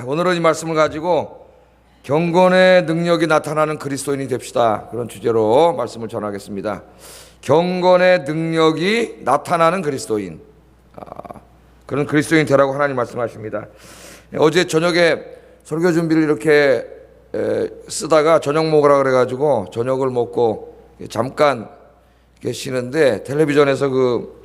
오늘은 이 말씀을 가지고 경건의 능력이 나타나는 그리스도인이 됩시다. 그런 주제로 말씀을 전하겠습니다. 경건의 능력이 나타나는 그리스도인. 그런 그리스도인 되라고 하나님 말씀하십니다. 어제 저녁에 설교 준비를 이렇게 쓰다가 저녁 먹으라 그래가지고 저녁을 먹고 잠깐 계시는데 텔레비전에서 그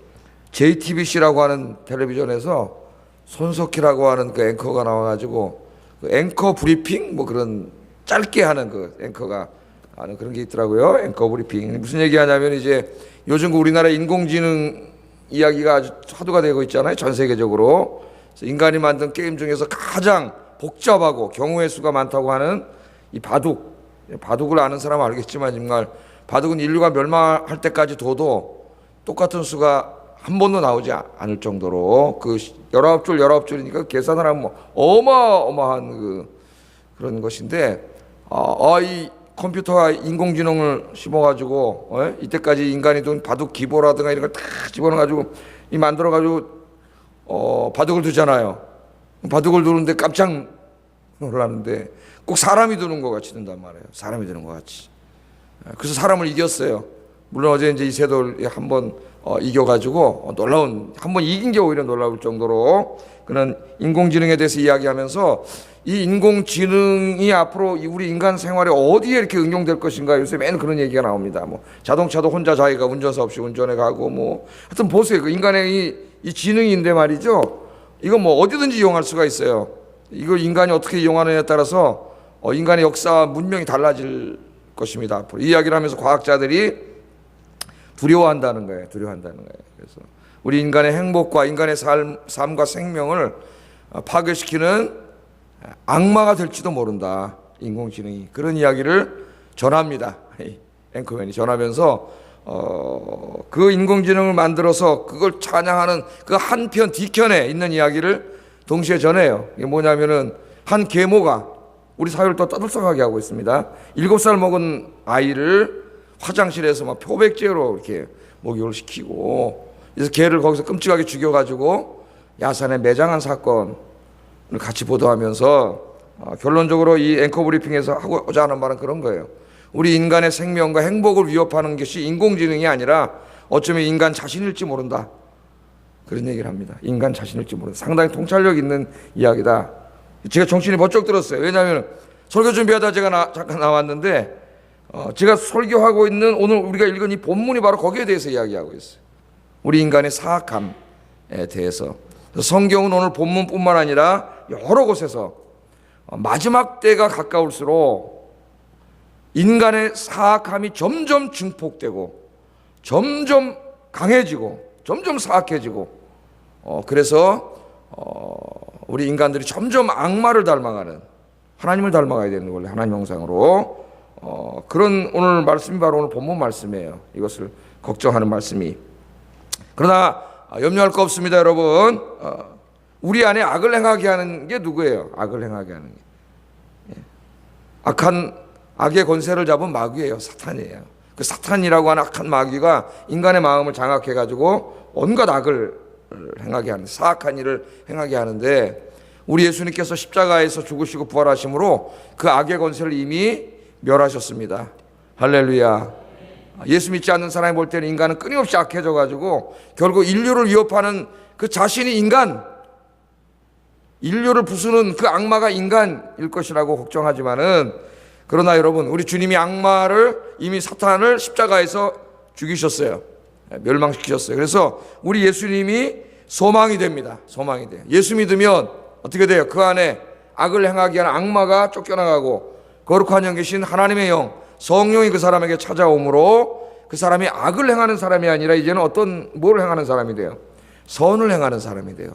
JTBC라고 하는 텔레비전에서 손석희라고 하는 그 앵커가 나와가지고 그 앵커 브리핑 뭐 그런 짧게 하는 그 앵커가 하는 그런 게 있더라고요. 앵커 브리핑 무슨 얘기하냐면 이제 요즘 그 우리나라 인공지능 이야기가 아주 화두가 되고 있잖아요. 전 세계적으로. 그래서 인간이 만든 게임 중에서 가장 복잡하고 경우의 수가 많다고 하는 이 바둑을 아는 사람은 알겠지만 정말 바둑은 인류가 멸망할 때까지 둬도 똑같은 수가 한 번도 나오지 않을 정도로 그 19줄이니까 계산을 하면 뭐 어마어마한 그런 것인데 이 컴퓨터와 인공지능을 심어가지고 이때까지 인간이 둔 바둑 기보라든가 이런 걸 다 집어넣어가지고 만들어가지고 바둑을 두잖아요. 바둑을 두는데 깜짝 놀라는데 꼭 사람이 두는 것 같이 둔단 말이에요. 사람이 두는 것 같이. 그래서 사람을 이겼어요. 물론 어제 이제 이세돌이 한번 이겨가지고 놀라운, 한번 이긴 게 오히려 놀라울 정도로 그런 인공지능에 대해서 이야기하면서 이 인공지능이 앞으로 우리 인간 생활에 어디에 이렇게 응용될 것인가 요새 매일 그런 얘기가 나옵니다. 뭐 자동차도 혼자 자기가 운전사 없이 운전해 가고 뭐 하여튼 보세요. 그 인간의 이 지능인데 말이죠. 이거 뭐 어디든지 이용할 수가 있어요. 이걸 인간이 어떻게 이용하느냐에 따라서 인간의 역사와 문명이 달라질 것입니다. 앞으로 이 이야기를 하면서 과학자들이 두려워한다는 거예요. 그래서 우리 인간의 행복과 인간의 삶과 생명을 파괴시키는 악마가 될지도 모른다. 인공지능이 그런 이야기를 전합니다. 앵커맨이 전하면서 그 인공지능을 만들어서 그걸 찬양하는 그 한편 뒤편에 있는 이야기를 동시에 전해요. 이게 뭐냐면은 한 계모가 우리 사회를 또 떠들썩하게 하고 있습니다. 7살 먹은 아이를 화장실에서 막 표백제로 이렇게 목욕을 시키고 그래서 걔를 거기서 끔찍하게 죽여가지고 야산에 매장한 사건을 같이 보도하면서 결론적으로 이 앵커 브리핑에서 하고자 하는 말은 그런 거예요. 우리 인간의 생명과 행복을 위협하는 것이 인공지능이 아니라 어쩌면 인간 자신일지 모른다. 그런 얘기를 합니다. 인간 자신일지 모른다. 상당히 통찰력 있는 이야기다. 제가 정신이 번쩍 들었어요. 왜냐하면 설교 준비하다 제가 잠깐 나왔는데 제가 설교하고 있는 오늘 우리가 읽은 이 본문이 바로 거기에 대해서 이야기하고 있어요. 우리 인간의 사악함에 대해서. 성경은 오늘 본문뿐만 아니라 여러 곳에서 마지막 때가 가까울수록 인간의 사악함이 점점 증폭되고 점점 강해지고 점점 사악해지고 그래서 우리 인간들이 점점 악마를 닮아가는, 하나님을 닮아가야 되는 원래 하나님 형상으로 그런 오늘 말씀이 바로 오늘 본문 말씀이에요. 이것을 걱정하는 말씀이. 그러나 염려할 거 없습니다, 여러분. 우리 안에 악을 행하게 하는 게 누구예요? 악을 행하게 하는 게 악의 권세를 잡은 마귀예요. 사탄이에요. 그 사탄이라고 하는 악한 마귀가 인간의 마음을 장악해가지고 온갖 악을 행하게 하는, 사악한 일을 행하게 하는데 우리 예수님께서 십자가에서 죽으시고 부활하심으로 그 악의 권세를 이미 멸하셨습니다. 할렐루야. 예수 믿지 않는 사람이 볼 때는 인간은 끊임없이 악해져가지고 결국 인류를 위협하는 그 자신이 인류를 부수는 그 악마가 인간일 것이라고 걱정하지만은, 그러나 여러분, 우리 주님이 이미 사탄을 십자가에서 죽이셨어요. 멸망시키셨어요. 그래서 우리 예수님이 소망이 됩니다. 소망이 돼요. 예수 믿으면 어떻게 돼요? 그 안에 악을 행하게 하는 악마가 쫓겨나가고 거룩한 영 계신 하나님의 영, 성령이 그 사람에게 찾아오므로 그 사람이 악을 행하는 사람이 아니라 이제는 뭘 행하는 사람이 돼요? 선을 행하는 사람이 돼요.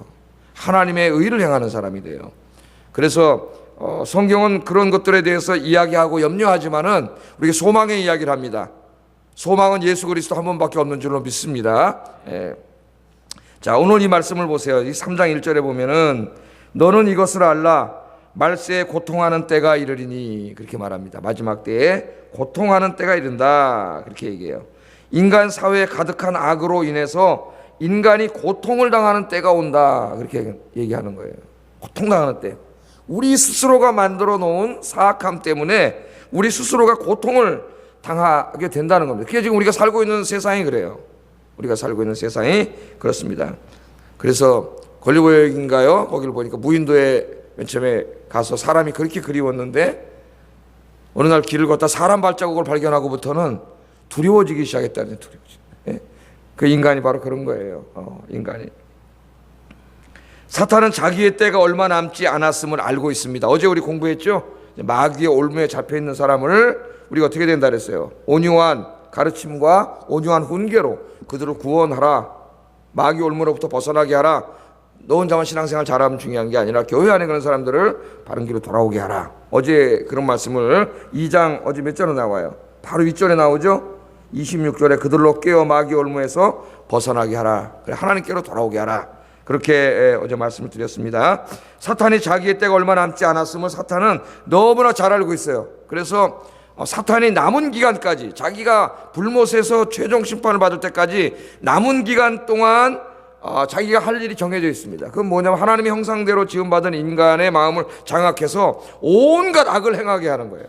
하나님의 의를 행하는 사람이 돼요. 그래서 성경은 그런 것들에 대해서 이야기하고 염려하지만은 우리에게 소망의 이야기를 합니다. 소망은 예수 그리스도 한 번밖에 없는 줄로 믿습니다. 자, 오늘 이 말씀을 보세요. 이 3장 1절에 보면은 너는 이것을 알라. 말세에 고통하는 때가 이르리니, 그렇게 말합니다. 마지막 때에 고통하는 때가 이른다, 그렇게 얘기해요. 인간 사회에 가득한 악으로 인해서 인간이 고통을 당하는 때가 온다, 그렇게 얘기하는 거예요. 고통당하는 때. 우리 스스로가 만들어 놓은 사악함 때문에 우리 스스로가 고통을 당하게 된다는 겁니다. 그게 지금 우리가 살고 있는 세상이 그래요. 우리가 살고 있는 세상이 그렇습니다. 그래서 걸리버역인가요? 거기를 보니까 무인도에 맨 처음에 가서 사람이 그렇게 그리웠는데 어느 날 길을 걷다 사람 발자국을 발견하고부터는 두려워지기 시작했다는, 두려워지. 예? 그 인간이 바로 그런 거예요. 인간이. 사탄은 자기의 때가 얼마 남지 않았음을 알고 있습니다. 어제 우리 공부했죠? 마귀의 올무에 잡혀 있는 사람을 우리가 어떻게 된다 그랬어요? 온유한 가르침과 온유한 훈계로 그들을 구원하라. 마귀 올무로부터 벗어나게 하라. 너 혼자만 신앙생활 잘하면 중요한 게 아니라 교회 안에 그런 사람들을 바른 길로 돌아오게 하라. 어제 그런 말씀을 2장 어제 몇 절에 나와요? 바로 윗절에 나오죠? 26절에 그들로 깨어 마귀 올무에서 벗어나게 하라. 하나님께로 돌아오게 하라. 그렇게 어제 말씀을 드렸습니다. 사탄이 자기의 때가 얼마 남지 않았음을 사탄은 너무나 잘 알고 있어요. 그래서 사탄이 남은 기간까지, 자기가 불못에서 최종 심판을 받을 때까지 남은 기간 동안 자기가 할 일이 정해져 있습니다. 그건 뭐냐면 하나님의 형상대로 지음받은 인간의 마음을 장악해서 온갖 악을 행하게 하는 거예요.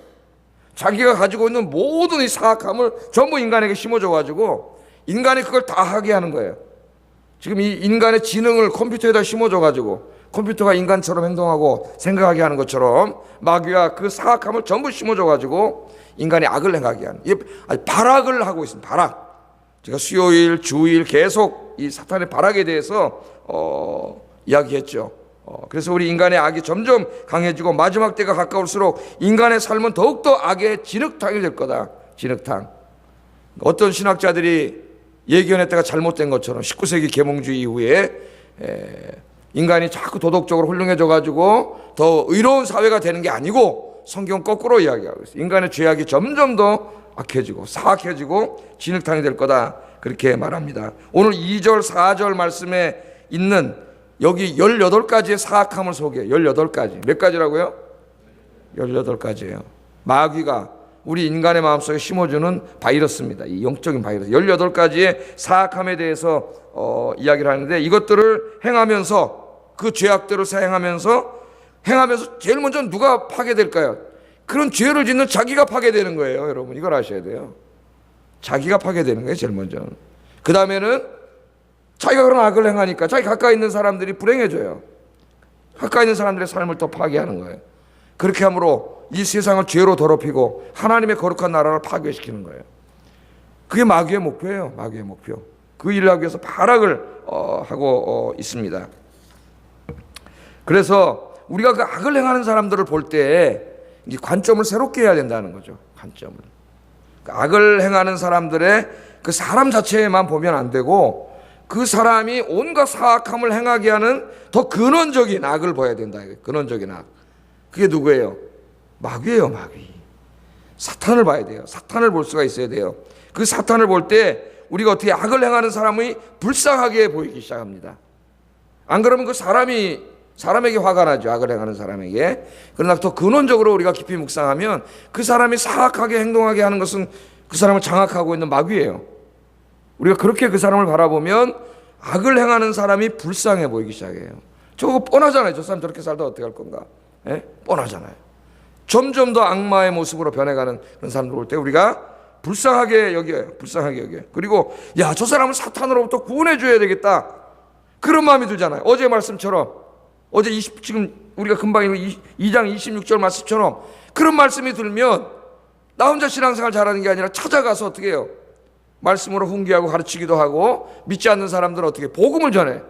자기가 가지고 있는 모든 이 사악함을 전부 인간에게 심어줘 가지고 인간이 그걸 다 하게 하는 거예요. 지금 이 인간의 지능을 컴퓨터에다 심어줘 가지고 컴퓨터가 인간처럼 행동하고 생각하게 하는 것처럼 마귀가 그 사악함을 전부 심어줘 가지고 인간이 악을 행하게 하는, 발악을 하고 있습니다. 발악. 제가 수요일, 주일 계속 이 사탄의 발악에 대해서 이야기했죠. 그래서 우리 인간의 악이 점점 강해지고 마지막 때가 가까울수록 인간의 삶은 더욱더 악의 진흙탕이 될 거다. 진흙탕. 어떤 신학자들이 예견했다가 잘못된 것처럼 19세기 계몽주의 이후에 인간이 자꾸 도덕적으로 훌륭해져 가지고 더 의로운 사회가 되는 게 아니고 성경 거꾸로 이야기하고 있어요. 인간의 죄악이 점점 더 악해지고 사악해지고 진흙탕이 될 거다. 그렇게 말합니다. 오늘 2절 4절 말씀에 있는 여기 18가지의 사악함을 소개해요. 18가지. 몇 가지라고요? 18가지예요. 마귀가 우리 인간의 마음속에 심어주는 바이러스입니다. 이 영적인 바이러스. 18가지의 사악함에 대해서 이야기를 하는데 이것들을 행하면서 그 죄악들을 행하면서 제일 먼저 누가 파괴될까요? 그런 죄를 짓는 자기가 파괴되는 거예요. 여러분 이걸 아셔야 돼요. 자기가 파괴되는 거예요. 제일 먼저. 그 다음에는 자기가 그런 악을 행하니까 자기 가까이 있는 사람들이 불행해져요. 가까이 있는 사람들의 삶을 더 파괴하는 거예요. 그렇게 함으로 이 세상을 죄로 더럽히고 하나님의 거룩한 나라를 파괴시키는 거예요. 그게 마귀의 목표예요. 마귀의 목표. 그 일을 하기 위해서 발악을 하고 있습니다. 그래서 우리가 그 악을 행하는 사람들을 볼 때 관점을 새롭게 해야 된다는 거죠. 관점을. 악을 행하는 사람들의 그 사람 자체에만 보면 안 되고 그 사람이 온갖 사악함을 행하게 하는 더 근원적인 악을 봐야 된다. 근원적인 악. 그게 누구예요? 마귀예요. 마귀. 사탄을 봐야 돼요. 사탄을 볼 수가 있어야 돼요. 그 사탄을 볼 때 우리가 어떻게 악을 행하는 사람이 불쌍하게 보이기 시작합니다. 안 그러면 그 사람에게 화가 나죠. 악을 행하는 사람에게. 그러나 더 근원적으로 우리가 깊이 묵상하면 그 사람이 사악하게 행동하게 하는 것은 그 사람을 장악하고 있는 마귀예요. 우리가 그렇게 그 사람을 바라보면 악을 행하는 사람이 불쌍해 보이기 시작해요. 저거 뻔하잖아요. 저 사람 저렇게 살다 어떻게 할 건가? 예? 뻔하잖아요. 점점 더 악마의 모습으로 변해가는 그런 사람들 볼 때 우리가 불쌍하게 여겨요. 불쌍하게 여겨요. 그리고 야, 저 사람을 사탄으로부터 구원해 줘야 되겠다. 그런 마음이 들잖아요. 어제 말씀처럼 어제 지금 우리가 금방 읽은 2장 26절 말씀처럼 그런 말씀이 들면 나 혼자 신앙생활 잘하는 게 아니라 찾아가서 어떻게 해요? 말씀으로 훈계하고 가르치기도 하고 믿지 않는 사람들은 어떻게 복음을 전해.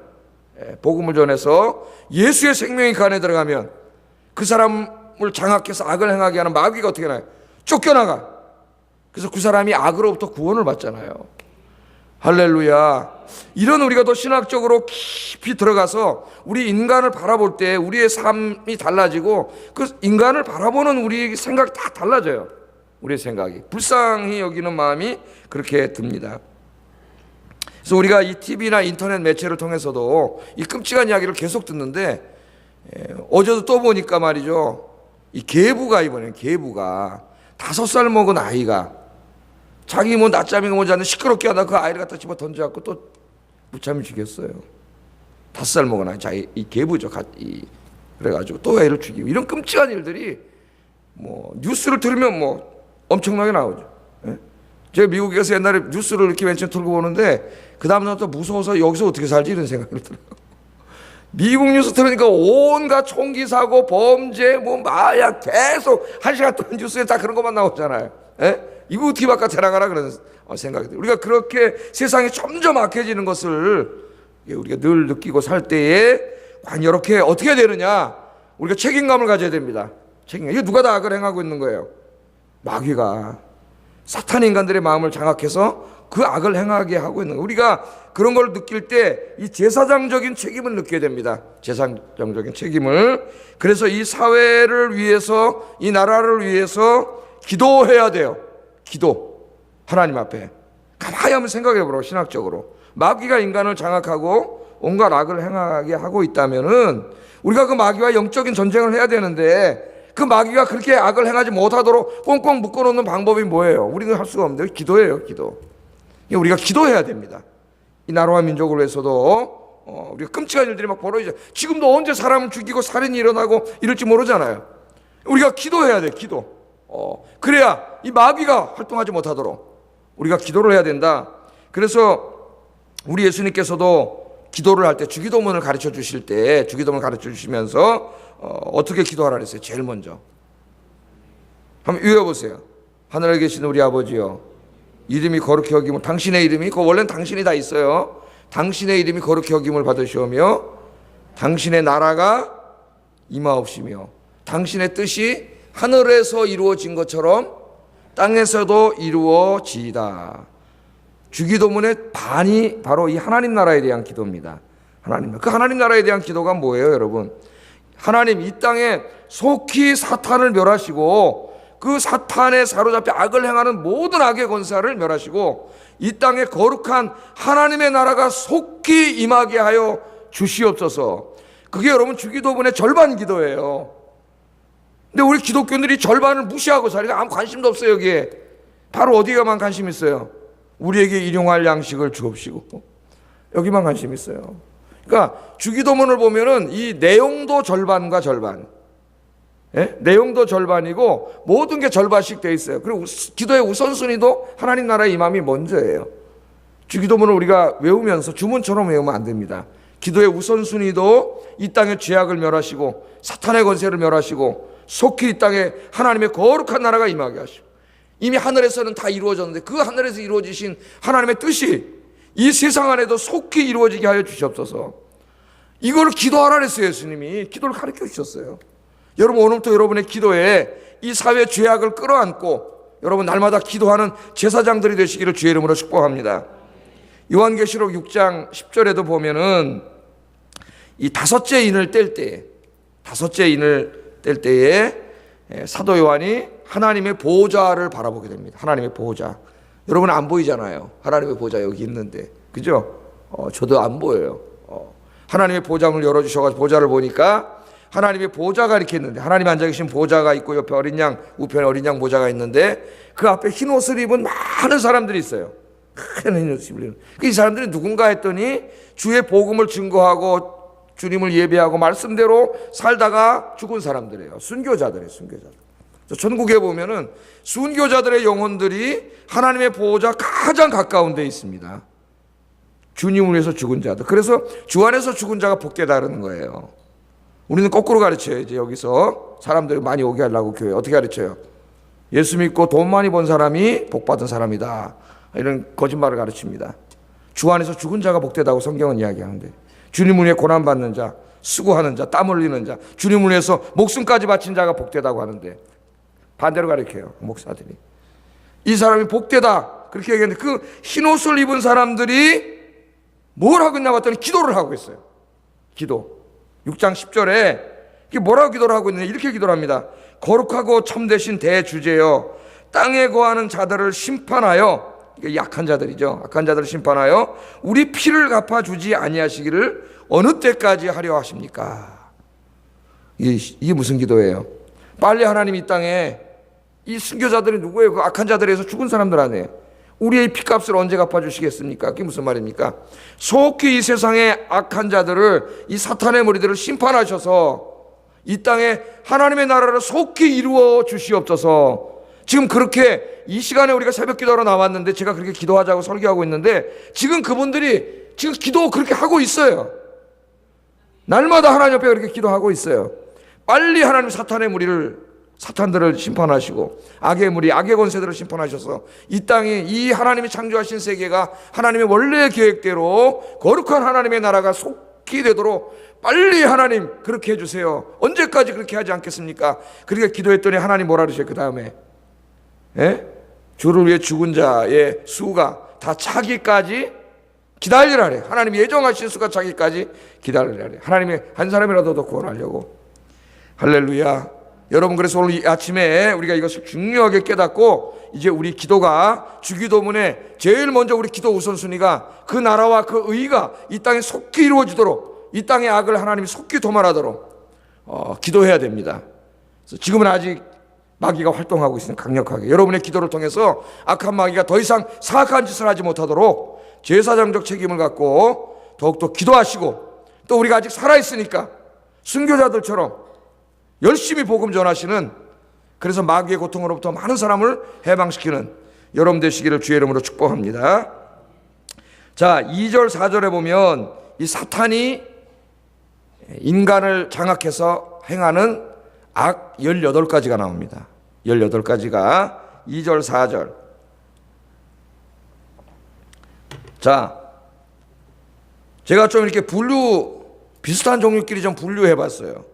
복음을 전해서 예수의 생명이 그 안에 들어가면 그 사람을 장악해서 악을 행하게 하는 마귀가 어떻게 나요? 쫓겨나가. 그래서 그 사람이 악으로부터 구원을 받잖아요. 할렐루야. 이런 우리가 더 신학적으로 깊이 들어가서 우리 인간을 바라볼 때 우리의 삶이 달라지고 그 인간을 바라보는 우리 생각이 다 달라져요. 우리의 생각이. 불쌍히 여기는 마음이 그렇게 듭니다. 그래서 우리가 이 TV나 인터넷 매체를 통해서도 이 끔찍한 이야기를 계속 듣는데 어제도 또 보니까 말이죠. 이 계부가 이번에 계부가 5살 먹은 아이가 자기 뭐 낮잠이고 뭐지 않는 시끄럽게 하다 그 아이를 갖다 집어 던져갖고 또 무참히 죽였어요. 5살 먹은 아이. 이 계부죠. 그래가지고 또 애를 죽이고 이런 끔찍한 일들이 뭐 뉴스를 들으면 뭐 엄청나게 나오죠. 예? 제가 미국에서 옛날에 뉴스를 이렇게 맨 처음 틀고 보는데 그 다음부터 무서워서 여기서 어떻게 살지 이런 생각이 들어요. 미국 뉴스 들으니까 온갖 총기 사고, 범죄, 뭐 마약 계속 1시간 동안 뉴스에 다 그런 것만 나오잖아요. 예? 이거 어떻게 바깥에 나가나 그런 생각이 들어요. 우리가 그렇게 세상이 점점 악해지는 것을 우리가 늘 느끼고 살 때에 과연 이렇게 어떻게 되느냐, 우리가 책임감을 가져야 됩니다. 책임감. 이거 누가 다 악을 행하고 있는 거예요? 마귀가, 사탄 인간들의 마음을 장악해서 그 악을 행하게 하고 있는 거예요. 우리가 그런 걸 느낄 때 이 제사장적인 책임을 느껴야 됩니다. 제사장적인 책임을. 그래서 이 사회를 위해서, 이 나라를 위해서 기도해야 돼요. 기도. 하나님 앞에 가만히 한번 생각해 보라고. 신학적으로 마귀가 인간을 장악하고 온갖 악을 행하게 하고 있다면은 우리가 그 마귀와 영적인 전쟁을 해야 되는데, 그 마귀가 그렇게 악을 행하지 못하도록 꽁꽁 묶어놓는 방법이 뭐예요? 우리는 할 수가 없는데 기도예요. 기도. 우리가 기도해야 됩니다. 이 나라와 민족을 위해서도 우리가 끔찍한 일들이 막 벌어지죠. 지금도 언제 사람을 죽이고 살인이 일어나고 이럴지 모르잖아요. 우리가 기도해야 돼. 기도. 그래야 이 마귀가 활동하지 못하도록 우리가 기도를 해야 된다. 그래서 우리 예수님께서도 기도를 할 때 주기도문을 가르쳐 주실 때, 주기도문을 가르쳐 주시면서 어떻게 기도하라 그랬어요? 제일 먼저 한번 읽어보세요. 하늘에 계신 우리 아버지요, 이름이 거룩히 여김을, 당신의 이름이, 그 원래는 당신이 다 있어요. 당신의 이름이 거룩히 여김을 받으시오며 당신의 나라가 임하옵시며 당신의 뜻이 하늘에서 이루어진 것처럼 땅에서도 이루어지이다. 주기도문의 반이 바로 이 하나님 나라에 대한 기도입니다. 그 하나님 나라에 대한 기도가 뭐예요, 여러분? 하나님 이 땅에 속히 사탄을 멸하시고 그 사탄에 사로잡혀 악을 행하는 모든 악의 권세를 멸하시고 이 땅에 거룩한 하나님의 나라가 속히 임하게 하여 주시옵소서. 그게 여러분 주기도문의 절반 기도예요. 근데 우리 기독교인들이 절반을 무시하고 살니까 아무 관심도 없어요. 여기에 바로 어디에만 관심 있어요? 우리에게 일용할 양식을 주옵시고, 여기만 관심 있어요. 그러니까 주기도문을 보면은 이 내용도 절반과 절반, 예? 내용도 절반이고 모든 게 절반씩 돼 있어요. 그리고 기도의 우선순위도 하나님 나라의 임함이 먼저예요. 주기도문을 우리가 외우면서 주문처럼 외우면 안 됩니다. 기도의 우선순위도 이 땅의 죄악을 멸하시고 사탄의 권세를 멸하시고 속히 이 땅에 하나님의 거룩한 나라가 임하게 하시고, 이미 하늘에서는 다 이루어졌는데 그 하늘에서 이루어지신 하나님의 뜻이 이 세상 안에도 속히 이루어지게 하여 주시옵소서. 이걸 기도하라 그랬어요. 예수님이 기도를 가르쳐 주셨어요. 여러분 오늘부터 여러분의 기도에 이 사회 죄악을 끌어안고 여러분 날마다 기도하는 제사장들이 되시기를 주의 이름으로 축복합니다. 요한계시록 6장 10절에도 보면은 이 다섯째 인을 뗄 때에 사도 요한이 하나님의 보좌를 바라보게 됩니다. 하나님의 보좌. 여러분 안 보이잖아요. 하나님의 보좌 여기 있는데, 그죠? 저도 안 보여요. 하나님의 보좌문을 열어주셔가지고 보좌를 보니까 하나님의 보좌가 이렇게 있는데, 하나님 앉아 계신 보좌가 있고 옆에 어린 양, 우편에 어린 양 보좌가 있는데 그 앞에 흰 옷을 입은 많은 사람들이 있어요. 큰 흰 옷을 입은. 이 사람들이 누군가 했더니 주의 복음을 증거하고 주님을 예배하고 말씀대로 살다가 죽은 사람들이에요. 순교자들이에요. 순교자들. 천국에 보면은 순교자들의 영혼들이 하나님의 보호자 가장 가까운 데 있습니다. 주님을 위해서 죽은 자들. 그래서 주 안에서 죽은 자가 복되다는 거예요. 우리는 거꾸로 가르쳐야지. 여기서 사람들이 많이 오게 하려고 교회 어떻게 가르쳐요? 예수 믿고 돈 많이 번 사람이 복받은 사람이다, 이런 거짓말을 가르칩니다. 주 안에서 죽은 자가 복되다고 성경은 이야기하는데, 주님을 위해 고난받는 자, 수고하는 자, 땀 흘리는 자, 주님을 위해서 목숨까지 바친 자가 복되다고 하는데 반대로 가르쳐요. 목사들이 이 사람이 복되다 그렇게 얘기했는데 그 흰옷을 입은 사람들이 뭘 하고 있나 봤더니 기도를 하고 있어요. 기도. 6장 10절에 이게 뭐라고 기도를 하고 있느냐, 이렇게 기도를 합니다. 거룩하고 참되신 대주제여, 땅에 거하는 자들을 심판하여, 약한 자들이죠. 악한 자들을 심판하여 우리 피를 갚아주지 아니하시기를 어느 때까지 하려 하십니까? 이게 무슨 기도예요? 빨리 하나님 이 땅에 이 순교자들이 누구예요? 그 악한 자들에서 죽은 사람들 아니에요. 우리의 피값을 언제 갚아주시겠습니까? 그게 무슨 말입니까? 속히 이 세상의 악한 자들을, 이 사탄의 무리들을 심판하셔서 이 땅에 하나님의 나라를 속히 이루어 주시옵소서. 지금 그렇게 이 시간에 우리가 새벽 기도하러 나왔는데, 제가 그렇게 기도하자고 설교하고 있는데, 지금 그분들이 지금 기도 그렇게 하고 있어요. 날마다 하나님 앞에 그렇게 기도하고 있어요. 빨리 하나님 사탄들을 심판하시고 악의 무리, 악의 권세들을 심판하셔서 이 땅에 이 하나님이 창조하신 세계가 하나님의 원래 계획대로 거룩한 하나님의 나라가 속히 되도록 빨리 하나님 그렇게 해주세요. 언제까지 그렇게 하지 않겠습니까? 그렇게 기도했더니 하나님 뭐라 그러셔요? 그 다음에 주를 위해 죽은 자의 수가 다 차기까지 기다리라래. 하나님이 예정하신 수가 차기까지 기다리라래. 하나님이 한 사람이라도 더 구원하려고. 할렐루야. 여러분, 그래서 오늘 이 아침에 우리가 이것을 중요하게 깨닫고, 이제 우리 기도가 주기도문에 제일 먼저 우리 기도 우선순위가 그 나라와 그 의가 이 땅에 속히 이루어지도록, 이 땅의 악을 하나님이 속히 도말하도록 기도해야 됩니다. 그래서 지금은 아직 마귀가 활동하고 있으니 강력하게 여러분의 기도를 통해서 악한 마귀가 더 이상 사악한 짓을 하지 못하도록 제사장적 책임을 갖고 더욱더 기도하시고, 또 우리가 아직 살아있으니까 순교자들처럼 열심히 복음 전하시는, 그래서 마귀의 고통으로부터 많은 사람을 해방시키는 여러분 되시기를 주의 이름으로 축복합니다. 자, 2절 4절에 보면 이 사탄이 인간을 장악해서 행하는 악 18가지가 나옵니다. 18가지가 2절 4절. 자, 제가 좀 이렇게 비슷한 종류끼리 좀 분류해 봤어요.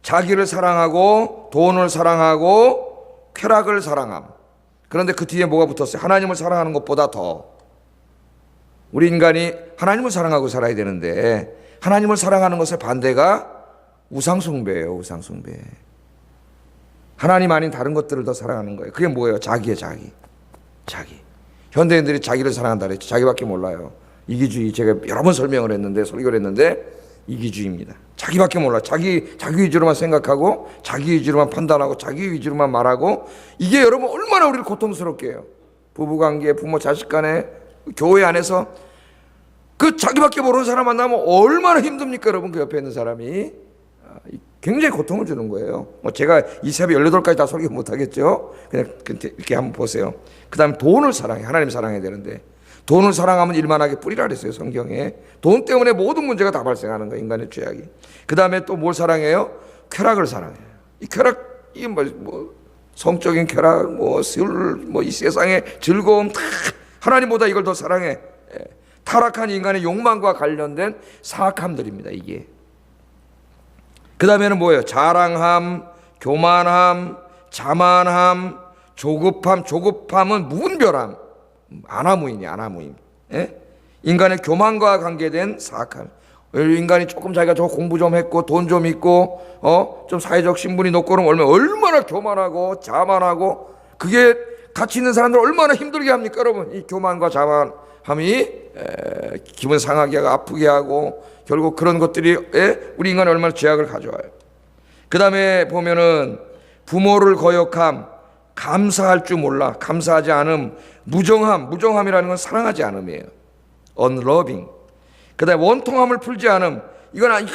자기를 사랑하고, 돈을 사랑하고, 쾌락을 사랑함. 그런데 그 뒤에 뭐가 붙었어요? 하나님을 사랑하는 것보다 더. 우리 인간이 하나님을 사랑하고 살아야 되는데, 하나님을 사랑하는 것의 반대가 우상숭배예요. 우상숭배. 하나님 아닌 다른 것들을 더 사랑하는 거예요. 그게 뭐예요? 자기예요. 자기. 현대인들이 자기를 사랑한다 그랬죠. 자기밖에 몰라요. 이기주의. 제가 여러 번 설명을 했는데, 설교를 했는데, 이기주의입니다. 자기밖에 몰라. 자기 위주로만 생각하고, 자기 위주로만 판단하고, 자기 위주로만 말하고. 이게 여러분 얼마나 우리를 고통스럽게 해요. 부부관계, 부모 자식 간에, 교회 안에서 그 자기밖에 모르는 사람 만나면 얼마나 힘듭니까? 여러분, 그 옆에 있는 사람이 굉장히 고통을 주는 거예요. 제가 이 새벽 18가지 다 설교 못하겠죠. 그냥 이렇게 한번 보세요. 그 다음에 돈을 사랑해. 하나님 사랑해야 되는데, 돈을 사랑하면 일만하게 뿌리라 그랬어요, 성경에. 돈 때문에 모든 문제가 다 발생하는 거예요, 인간의 죄악이. 그 다음에 또 뭘 사랑해요? 쾌락을 사랑해요. 이 쾌락, 이게 뭐 성적인 쾌락, 이 세상의 즐거움, 다 하나님보다 이걸 더 사랑해. 타락한 인간의 욕망과 관련된 사악함들입니다, 이게. 그 다음에는 뭐예요? 자랑함, 교만함, 자만함, 조급함. 조급함은 무분별함. 아나무인이 아나무인. 인간의 교만과 관계된 사악함. 인간이 조금 자기가 저 공부 좀 했고 돈 좀 있고 좀 사회적 신분이 높고 그러면 얼마나 교만하고 자만하고, 그게 같이 있는 사람들 얼마나 힘들게 합니까, 여러분? 이 교만과 자만함이 기분 상하게 하고 아프게 하고, 결국 그런 것들이 우리 인간에 얼마나 죄악을 가져와요. 그 다음에 보면은 부모를 거역함, 감사할 줄 몰라, 감사하지 않음, 무정함이라는 건 사랑하지 않음이에요. unloving. 그 다음에 원통함을 풀지 않음, 이건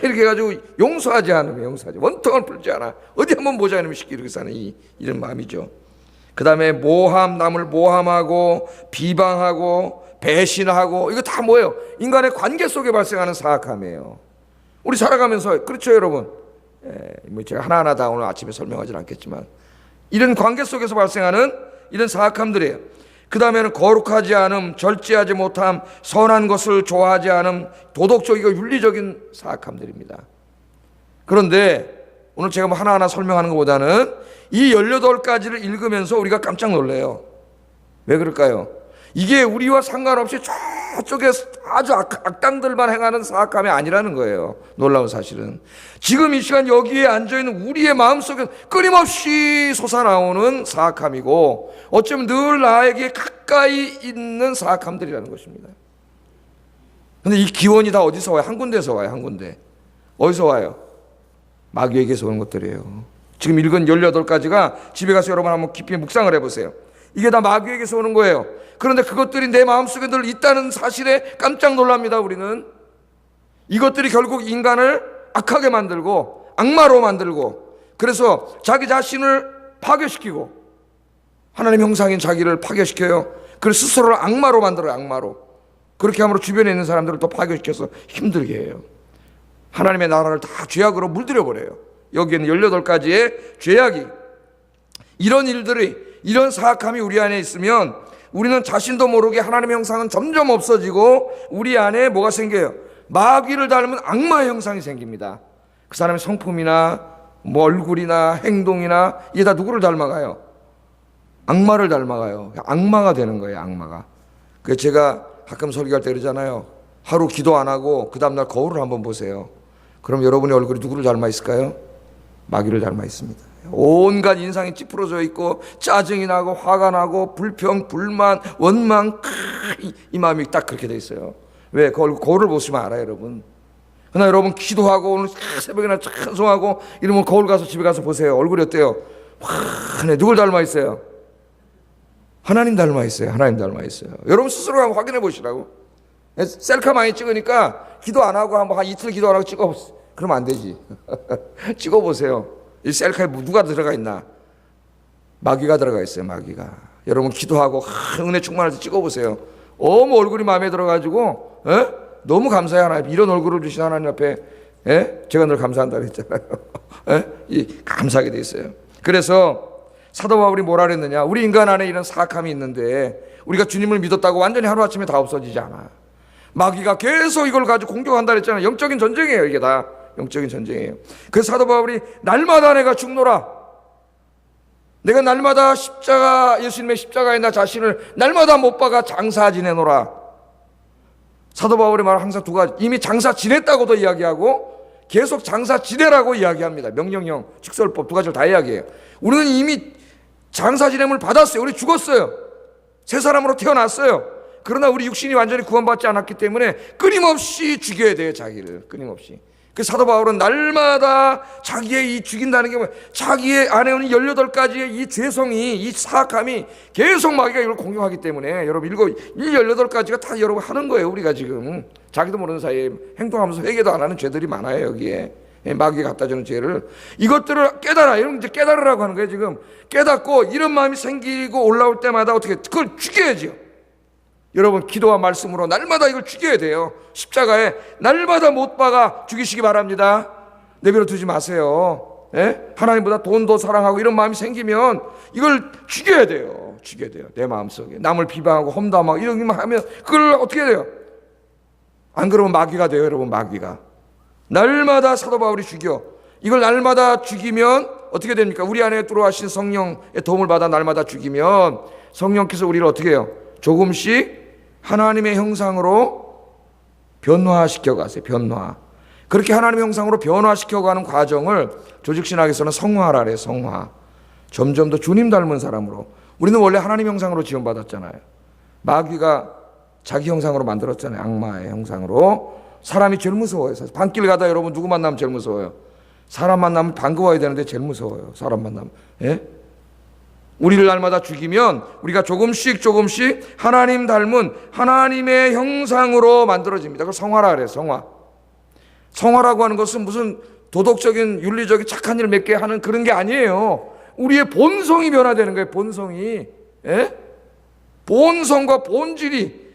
이렇게 해가지고 용서하지 않으면 원통을 풀지 않아. 어디 한번 보자 이러면 쉽게 이렇게 사는 이런 마음이죠. 그 다음에 모함, 남을 모함하고 비방하고 배신하고, 이거 다 뭐예요? 인간의 관계 속에 발생하는 사악함이에요. 우리 살아가면서, 그렇죠 여러분? 제가 하나하나 다 오늘 아침에 설명하지는 않겠지만, 이런 관계 속에서 발생하는 이런 사악함들이에요. 그 다음에는 거룩하지 않음, 절제하지 못함, 선한 것을 좋아하지 않음, 도덕적이고 윤리적인 사악함들입니다. 그런데 오늘 제가 하나하나 설명하는 것보다는 이 18가지를 읽으면서 우리가 깜짝 놀래요. 왜 그럴까요? 이게 우리와 상관없이 저쪽에 아주 악당들만 행하는 사악함이 아니라는 거예요. 놀라운 사실은 지금 이 시간 여기에 앉아있는 우리의 마음속에 끊임없이 솟아나오는 사악함이고, 어쩌면 늘 나에게 가까이 있는 사악함들이라는 것입니다. 근데 이 기원이 다 어디서 와요? 한 군데에서 와요. 한 군데. 어디서 와요? 마귀에게서 오는 것들이에요. 지금 읽은 18가지가 집에 가서 여러분 한번 깊이 묵상을 해보세요. 이게 다 마귀에게서 오는 거예요. 그런데 그것들이 내 마음속에 늘 있다는 사실에 깜짝 놀랍니다. 우리는 이것들이 결국 인간을 악하게 만들고 악마로 만들고, 그래서 자기 자신을 파괴시키고 하나님 형상인 자기를 파괴시켜요. 그래서 스스로를 악마로 만들어요. 악마로. 그렇게 함으로 주변에 있는 사람들을 또 파괴시켜서 힘들게 해요. 하나님의 나라를 다 죄악으로 물들여 버려요. 여기에는 18가지의 죄악이, 이런 일들이, 이런 사악함이 우리 안에 있으면 우리는 자신도 모르게 하나님의 형상은 점점 없어지고 우리 안에 뭐가 생겨요? 마귀를 닮은 악마의 형상이 생깁니다. 그 사람의 성품이나 뭐 얼굴이나 행동이나 이게 다 누구를 닮아가요? 악마를 닮아가요. 악마가 되는 거예요. 악마가. 그래서 제가 가끔 설교할 때 그러잖아요. 하루 기도 안 하고 그 다음날 거울을 한번 보세요. 그럼 여러분의 얼굴이 누구를 닮아 있을까요? 마귀를 닮아 있습니다. 온갖 인상이 찌푸러져 있고 짜증이 나고 화가 나고 불평, 불만, 원망, 이 마음이 딱 그렇게 돼 있어요. 왜? 거울을 보시면 알아요, 여러분. 그러나 여러분 기도하고 오늘 새벽이나 찬송하고 이러면 거울 가서 집에 가서 보세요. 얼굴이 어때요? 환해. 누굴 닮아 있어요? 하나님 닮아 있어요. 하나님 닮아 있어요. 여러분 스스로 한번 확인해 보시라고. 셀카 많이 찍으니까 기도 안 하고 한 이틀 기도 안 하고 찍어보세요. 그러면 안 되지. 찍어보세요. 이 셀카에 누가 들어가 있나? 마귀가 들어가 있어요. 마귀가. 여러분 기도하고 은혜 충만할 때 찍어보세요. 너무 얼굴이 마음에 들어가지고 너무 감사해. 하나님 이런 얼굴을 주신 하나님 앞에 제가 늘 감사한다 그랬잖아요. 이 감사하게 돼 있어요. 그래서 사도 바울이 뭐라 그랬느냐? 우리 인간 안에 이런 사악함이 있는데 우리가 주님을 믿었다고 완전히 하루아침에 다 없어지지 않아. 마귀가 계속 이걸 가지고 공격한다 그랬잖아요. 영적인 전쟁이에요. 이게 다 영적인 전쟁이에요. 그래서 사도 바울이 날마다 내가 죽노라. 내가 날마다 예수님의 십자가에 나 자신을 날마다 못 박아 장사 지내노라. 사도 바울의 말은 항상 두 가지. 이미 장사 지냈다고도 이야기하고 계속 장사 지내라고 이야기합니다. 명령형, 직설법 두 가지를 다 이야기해요. 우리는 이미 장사 지냄을 받았어요. 우리 죽었어요. 새 사람으로 태어났어요. 그러나 우리 육신이 완전히 구원받지 않았기 때문에 끊임없이 죽여야 돼요. 자기를 끊임없이. 그 사도 바울은 날마다 자기의 이 죽인다는 게 뭐예요? 자기의 안에 있는 18가지의 이 죄성이, 이 사악함이 계속 마귀가 이걸 공격하기 때문에 여러분 이 18가지가 다 여러분 하는 거예요. 우리가 지금 자기도 모르는 사이에 행동하면서 회개도 안 하는 죄들이 많아요. 여기에 마귀가 갖다 주는 죄를, 이것들을 깨달아. 이런 이제 깨달으라고 하는 거예요. 지금 깨닫고 이런 마음이 생기고 올라올 때마다 어떻게 그걸 죽여야죠. 여러분 기도와 말씀으로 날마다 이걸 죽여야 돼요. 십자가에 날마다 못 박아 죽이시기 바랍니다. 내버려 두지 마세요. 하나님보다 돈도 사랑하고 이런 마음이 생기면 이걸 죽여야 돼요. 죽여야 돼요. 내 마음속에 남을 비방하고 험담하고 이런 것만 하면 그걸 어떻게 해야 돼요? 안 그러면 마귀가 돼요. 여러분 마귀가 날마다 사도 바울이 죽여. 이걸 날마다 죽이면 어떻게 됩니까? 우리 안에 들어와신 성령의 도움을 받아 날마다 죽이면 성령께서 우리를 어떻게 해요? 조금씩 하나님의 형상으로 변화시켜 가세요. 변화. 그렇게 하나님의 형상으로 변화시켜 가는 과정을 조직신학에서는 성화라 그래요. 성화. 점점 더 주님 닮은 사람으로. 우리는 원래 하나님 형상으로 지원받았잖아요. 마귀가 자기 형상으로 만들었잖아요. 악마의 형상으로. 사람이 제일 무서워요. 밤길 가다 여러분 누구 만나면 제일 무서워요? 사람 만나면 반가워야 되는데 제일 무서워요. 사람 만나면. 우리를 날마다 죽이면 우리가 조금씩 하나님 닮은 하나님의 형상으로 만들어집니다. 그걸 성화라 그래요. 성화. 성화라고 하는 것은 무슨 도덕적인 윤리적인 착한 일 몇 개 하는 그런 게 아니에요. 우리의 본성이 변화되는 거예요. 본성이. 본성과 본질이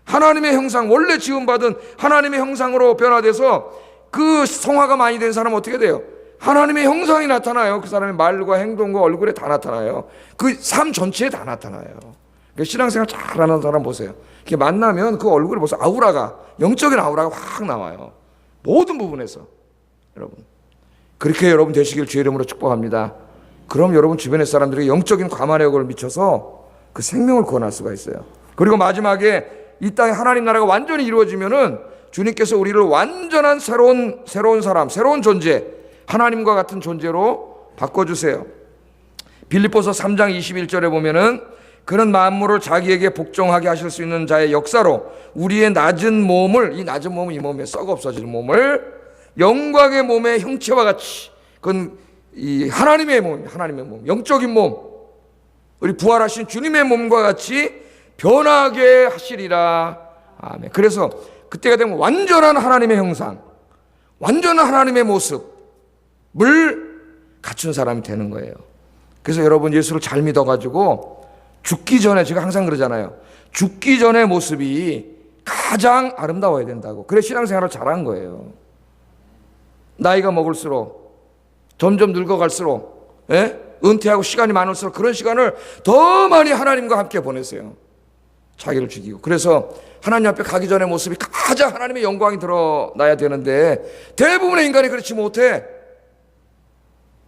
하나님의 형상, 원래 지음받은 하나님의 형상으로 변화돼서 그 성화가 많이 된 사람은 어떻게 돼요? 하나님의 형상이 나타나요. 그 사람의 말과 행동과 얼굴에 다 나타나요. 그 삶 전체에 다 나타나요. 그러니까 신앙생활 잘하는 사람 보세요. 이렇게 만나면 그 얼굴에 벌써 아우라가, 영적인 아우라가 확 나와요. 모든 부분에서. 여러분 그렇게 여러분 되시길 주의 이름으로 축복합니다. 그럼 여러분 주변의 사람들에게 영적인 과만력을 미쳐서 그 생명을 구원할 수가 있어요. 그리고 마지막에 이 땅에 하나님 나라가 완전히 이루어지면은 주님께서 우리를 완전한 새로운 사람, 새로운 존재, 하나님과 같은 존재로 바꿔주세요. 빌립보서 3장 21절에 보면은 그는 만물을 자기에게 복종하게 하실 수 있는 자의 역사로 우리의 낮은 몸을, 이 낮은 몸은 이 몸에 썩어 없어질 몸을 영광의 몸의 형체와 같이, 그건 이 하나님의 몸, 영적인 몸, 우리 부활하신 주님의 몸과 같이 변하게 하시리라. 아멘. 그래서 그때가 되면 완전한 하나님의 형상, 완전한 하나님의 모습, 갖춘 사람이 되는 거예요. 그래서 여러분 예수를 잘 믿어가지고 죽기 전에, 제가 항상 그러잖아요. 죽기 전의 모습이 가장 아름다워야 된다고. 그래 신앙생활을 잘한 거예요. 나이가 먹을수록, 점점 늙어갈수록, 은퇴하고 시간이 많을수록 그런 시간을 더 많이 하나님과 함께 보내세요. 자기를 죽이고. 그래서 하나님 앞에 가기 전의 모습이 가장 하나님의 영광이 드러나야 되는데 대부분의 인간이 그렇지 못해.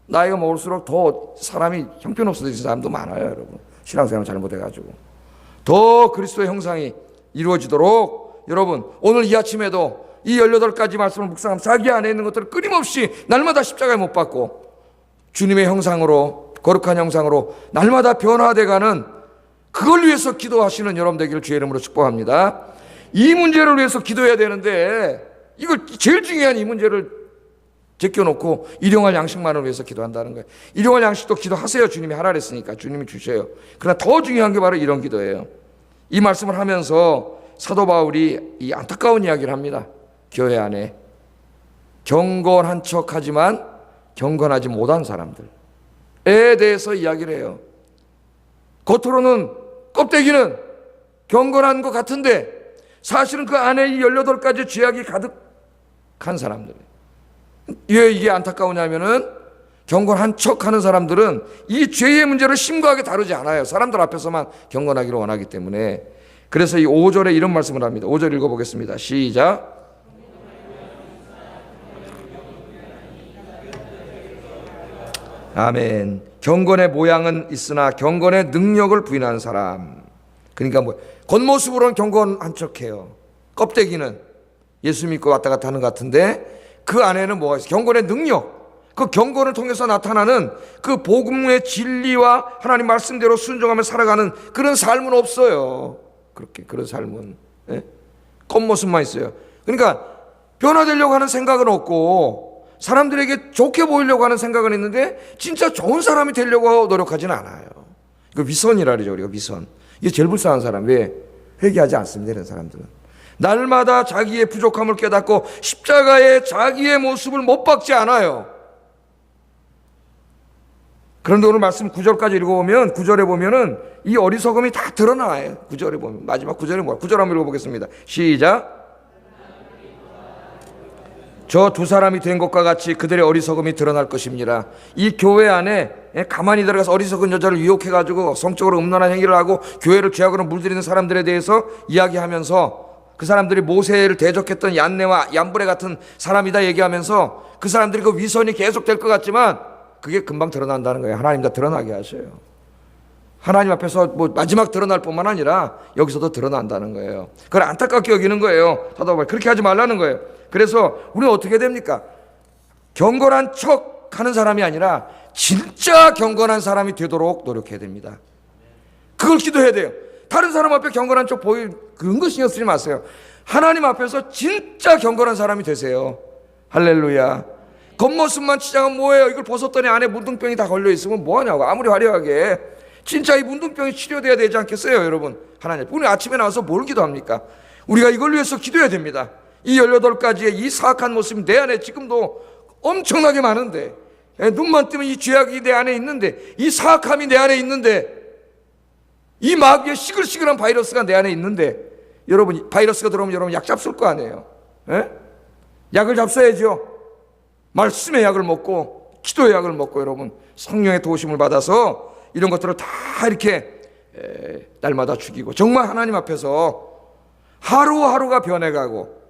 나이가 먹을수록 더 사람이 형편없어지는 사람도 많아요. 여러분 신앙생활 잘못해가지고. 더 그리스도의 형상이 이루어지도록 여러분 오늘 이 아침에도 이 18가지 말씀을 묵상하면 자기 안에 있는 것들을 끊임없이 날마다 십자가에 못 박고 주님의 형상으로, 거룩한 형상으로 날마다 변화돼가는, 그걸 위해서 기도하시는 여러분 되기를 주의 이름으로 축복합니다. 이 문제를 위해서 기도해야 되는데 이걸 제일 중요한 이 문제를 제껴놓고 일용할 양식만을 위해서 기도한다는 거예요. 일용할 양식도 기도하세요. 주님이 하라 그랬으니까 주님이 주셔요. 그러나 더 중요한 게 바로 이런 기도예요. 이 말씀을 하면서 사도 바울이 이 안타까운 이야기를 합니다. 교회 안에 경건한 척하지만 경건하지 못한 사람들에 대해서 이야기를 해요. 겉으로는, 껍데기는 경건한 것 같은데 사실은 그 안에 이 18가지 죄악이 가득한 사람들. 왜 이게 안타까우냐면은 경건한 척하는 사람들은 이 죄의 문제를 심각하게 다루지 않아요. 사람들 앞에서만 경건하기를 원하기 때문에. 그래서 이 5절에 이런 말씀을 합니다. 5절 읽어보겠습니다. 시작. 아멘. 경건의 모양은 있으나 경건의 능력을 부인하는 사람. 그러니까 뭐 겉모습으로는 경건한 척해요. 껍데기는 예수 믿고 왔다 갔다 하는 것 같은데 그 안에는 뭐가 있어요? 경건의 능력. 그 경건을 통해서 나타나는 그 복음의 진리와 하나님 말씀대로 순종하며 살아가는 그런 삶은 없어요. 그렇게 그런 삶은 겉모습만 있어요. 그러니까 변화되려고 하는 생각은 없고 사람들에게 좋게 보이려고 하는 생각은 있는데 진짜 좋은 사람이 되려고 노력하지는 않아요. 이거 위선이라 그러죠. 우리가 위선. 이게 제일 불쌍한 사람. 왜? 회개하지 않습니다. 이런 사람들은 날마다 자기의 부족함을 깨닫고 십자가에 자기의 모습을 못 박지 않아요. 그런데 오늘 말씀 9절까지 읽어보면 9절에 보면은 이 어리석음이 다 드러나요. 9절에 보면 마지막 9절에 뭐야? 9절 한번 읽어보겠습니다. 시작. 저 두 사람이 된 것과 같이 그들의 어리석음이 드러날 것입니다. 이 교회 안에 가만히 들어가서 어리석은 여자를 유혹해가지고 성적으로 음란한 행위를 하고 교회를 죄악으로 물들이는 사람들에 대해서 이야기하면서 그 사람들이 모세를 대적했던 얀네와 얀브레 같은 사람이다 얘기하면서 그 사람들이 그 위선이 계속 될 것 같지만 그게 금방 드러난다는 거예요. 하나님 다 드러나게 하셔요. 하나님 앞에서 뭐 마지막 드러날 뿐만 아니라 여기서도 드러난다는 거예요. 그걸 안타깝게 여기는 거예요. 사도 바울 그렇게 하지 말라는 거예요. 그래서 우리는 어떻게 됩니까? 경건한 척 하는 사람이 아니라 진짜 경건한 사람이 되도록 노력해야 됩니다. 그걸 기도해야 돼요. 다른 사람 앞에 경건한 척 보일 그런 거 신경 쓰지 마세요. 하나님 앞에서 진짜 경건한 사람이 되세요. 할렐루야. 겉모습만 치장하면 뭐예요? 이걸 벗었더니 안에 문둥병이 다 걸려있으면 뭐하냐고. 아무리 화려하게. 진짜 이 문둥병이 치료돼야 되지 않겠어요, 여러분? 하나님, 우리 아침에 나와서 뭘 기도합니까? 우리가 이걸 위해서 기도해야 됩니다. 이 18가지의 이 사악한 모습이 내 안에 지금도 엄청나게 많은데, 눈만 뜨면 이 죄악이 내 안에 있는데, 이 사악함이 내 안에 있는데, 이 마귀의 시글시글한 바이러스가 내 안에 있는데, 여러분, 바이러스가 들어오면 여러분 약 잡술 거 아니에요? 약을 잡숴야죠. 말씀의 약을 먹고, 기도의 약을 먹고, 여러분, 성령의 도우심을 받아서 이런 것들을 다 이렇게 날마다 죽이고, 정말 하나님 앞에서 하루하루가 변해가고,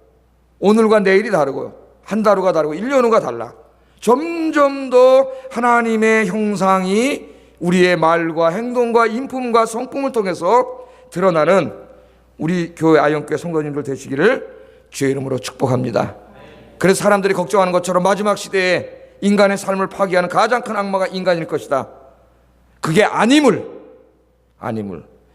오늘과 내일이 다르고 한 달 후가 다르고 1년 후가 달라. 점점 더 하나님의 형상이 우리의 말과 행동과 인품과 성품을 통해서 드러나는 우리 교회 아영교회 성도님들 되시기를 주의 이름으로 축복합니다. 그래서 사람들이 걱정하는 것처럼 마지막 시대에 인간의 삶을 파괴하는 가장 큰 악마가 인간일 것이다. 그게 아님을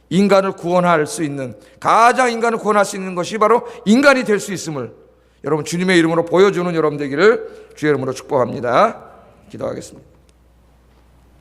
인간을 구원할 수 있는, 가장 인간을 구원할 수 있는 것이 바로 인간이 될 수 있음을 여러분 주님의 이름으로 보여주는 여러분 되기를 주의 이름으로 축복합니다. 기도하겠습니다.